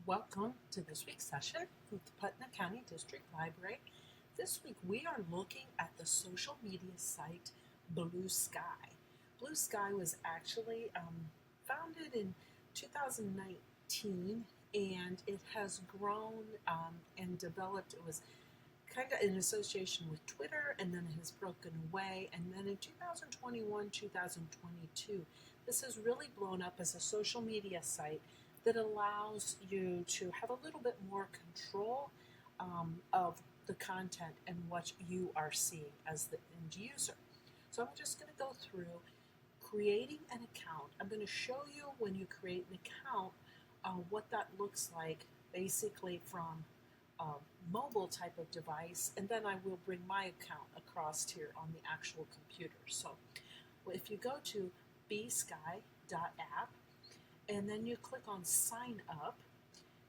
Welcome to this week's session with the Putnam County District Library. This week we are looking at the social media site BlueSky. BlueSky was actually founded in 2019 and it has grown and developed. It was kind of in association with Twitter, and then it has broken away. And then in 2021, 2022, this has really blown up as a social media site that allows you to have a little bit more control of the content and what you are seeing as the end user. So I'm just going to go through creating an account. I'm going to show you when you create an account what that looks like, basically from a mobile type of device, and then I will bring my account across here on the actual computer. So if you go to bsky.app and then you click on sign up,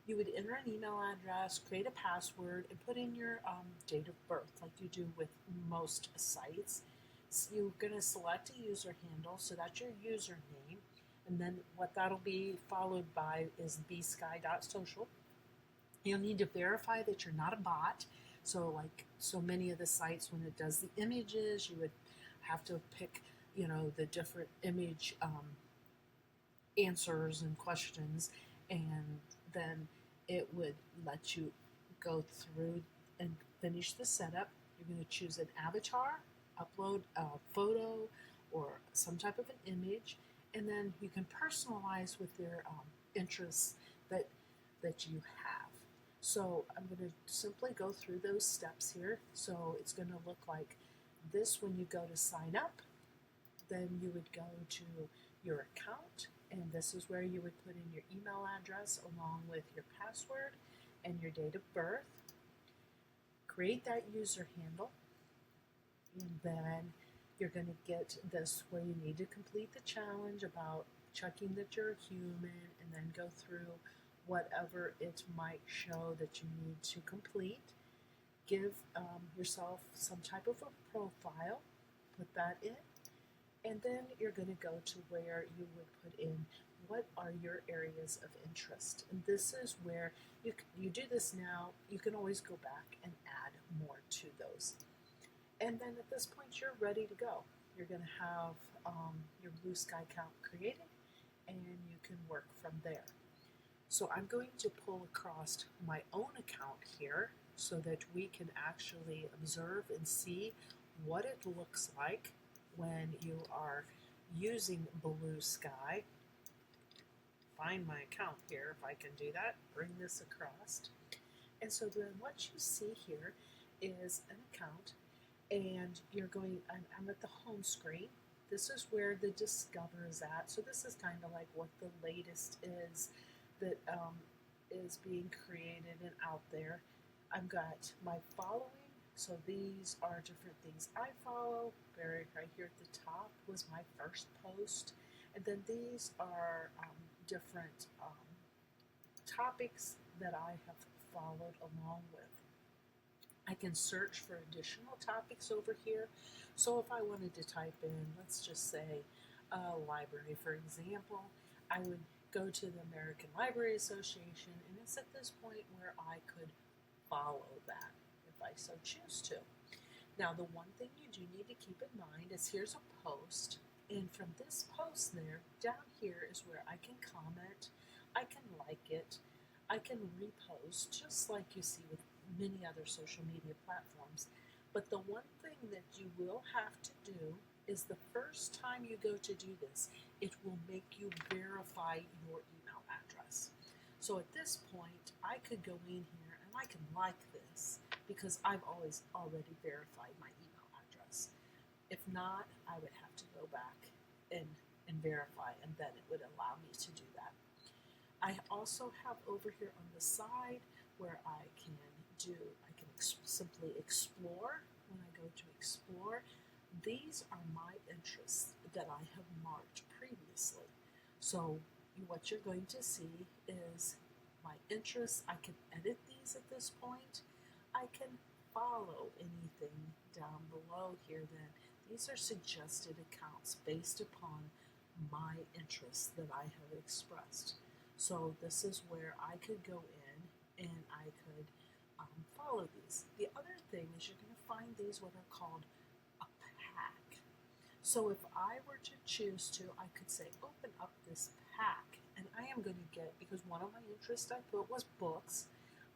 you would enter an email address, create a password, and put in your date of birth like you do with most sites. So you're going to select a user handle, so that's your username, and then what that'll be followed by is bsky.social. You'll need to verify that you're not a bot. So like so many of the sites, when it does the images, you would have to pick, the different image answers and questions, and then it would let you go through and finish the setup. You're going to choose an avatar, upload a photo or some type of an image, and then you can personalize with your interests that you have. So I'm going to simply go through those steps here. So it's going to look like this when you go to sign up. Then you would go to your account, and this is where you would put in your email address along with your password and your date of birth. Create that user handle, and then you're going to get this where you need to complete the challenge about checking that you're a human, and then go through whatever it might show that you need to complete. Give yourself some type of a profile, put that in, and then you're going to go to where you would put in what are your areas of interest. And this is where you do this now. You can always go back and add more to those. And then at this point, you're ready to go. You're going to have your BlueSky account created, and you can work from there. So I'm going to pull across my own account here so that we can actually observe and see what it looks like when you are using BlueSky. Find my account here if I can do that, bring this across. And so then what you see here is an account, and I'm at the home screen. This is where the Discover is at. So this is kind of like what the latest is that is being created and out there. I've got my following, so these are different things I follow. Right here at the top was my first post, and then these are different topics that I have followed along with. I can search for additional topics over here. So if I wanted to type in, let's just say, library, for example, I would go to the American Library Association, and it's at this point where I could follow that if I so choose to. Now, the one thing you do need to keep in mind is here's a post, and from this post there, down here is where I can comment, I can like it, I can repost, just like you see with many other social media platforms. But the one thing that you will have to do is the first time you go to do this, it will make you verify your email address. So at this point, I could go in here and I can like this because I've always already verified my email address. If not, I would have to go back and verify, and then it would allow me to do that. I also have over here on the side where I can simply explore. When I go to explore, these are my interests that I have marked previously. So what you're going to see is my interests. I can edit these at this point. I can follow anything down below here then. These are suggested accounts based upon my interests that I have expressed. So this is where I could go in and I could follow these. The other thing is you're going to find these what are called a pack. So if I were to choose to, I could say open up this pack, and I am going to get, because one of my interests I put was books,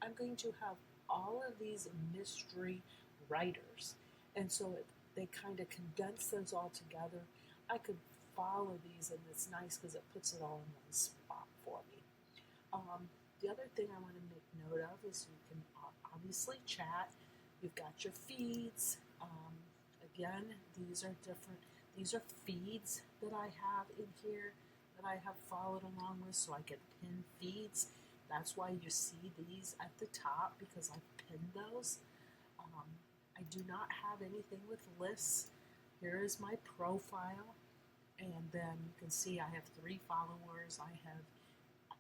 I'm going to have all of these mystery writers. And so they kind of condense those all together. I could follow these, and it's nice because it puts it all in one spot for me. The other thing I want to make note of is you can obviously chat. You've got your feeds. Again, these are different. These are feeds that I have in here that I have followed along with, so I can pin feeds. That's why you see these at the top, because I've pinned those. I do not have anything with lists. Here is my profile, and then you can see I have 3 followers. I have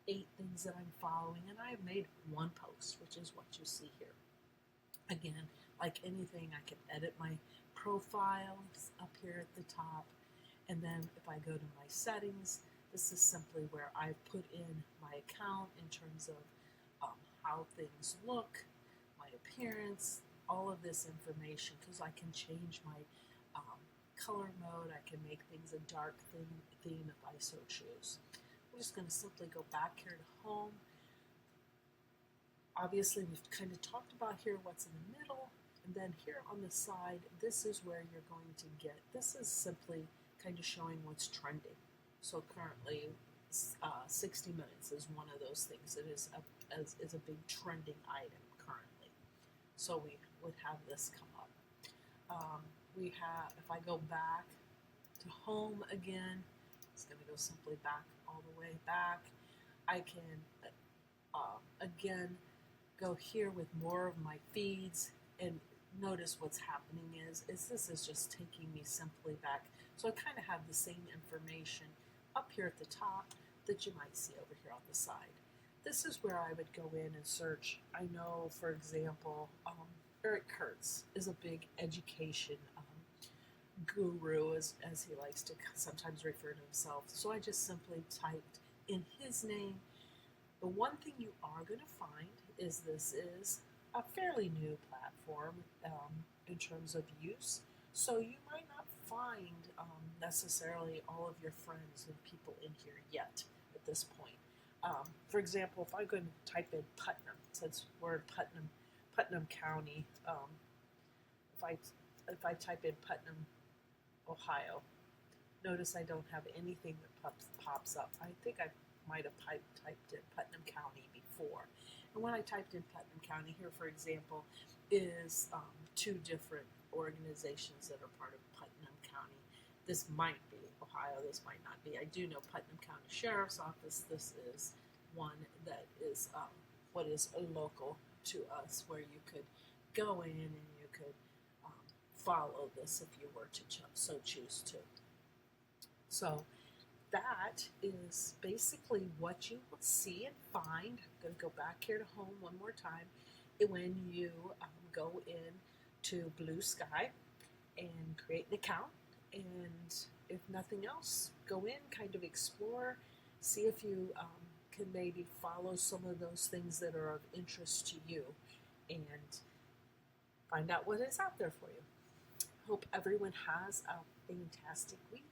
8 things that I'm following, and I have made 1 post, which is what you see here. Again, like anything, I can edit my profiles up here at the top, and then if I go to my settings, this is simply where I put in my account in terms of how things look, my appearance, all of this information, because I can change my color mode. I can make things a dark theme if I so choose. I'm just going to simply go back here to home. Obviously, we've kind of talked about here what's in the middle, and then here on the side, this is where you're going to get, this is simply kind of showing what's trending. So currently, 60 Minutes is one of those things that is a big trending item currently. So we would have this come up. We have, if I go back to home again, it's going to go simply back all the way back. I can, again, go here with more of my feeds, and notice what's happening is this is just taking me simply back. So I kind of have the same information up here at the top that you might see over here on the side. This is where I would go in and search. I know, for example, Eric Kurtz is a big education guru, as he likes to sometimes refer to himself. So I just simply typed in his name. The one thing you are going to find is this is a fairly new platform in terms of use. So you might not find necessarily all of your friends and people in here yet at this point. For example, if I go and type in Putnam, since we're in Putnam County, if I type in Putnam, Ohio, notice I don't have anything that pops up. I think I might have typed in Putnam County before. And when I typed in Putnam County, here, for example, is 2 different organizations that are part of Putnam County. This might be Ohio, this might not be. I do know Putnam County Sheriff's Office. This is one that is what is local to us, where you could go in and you could follow this if you were to so choose to. So that is basically what you will see and find. I'm going to go back here to home one more time. When you go in to BlueSky and create an account, and if nothing else, go in, kind of explore, see if you can maybe follow some of those things that are of interest to you, and find out what is out there for you. Hope everyone has a fantastic week.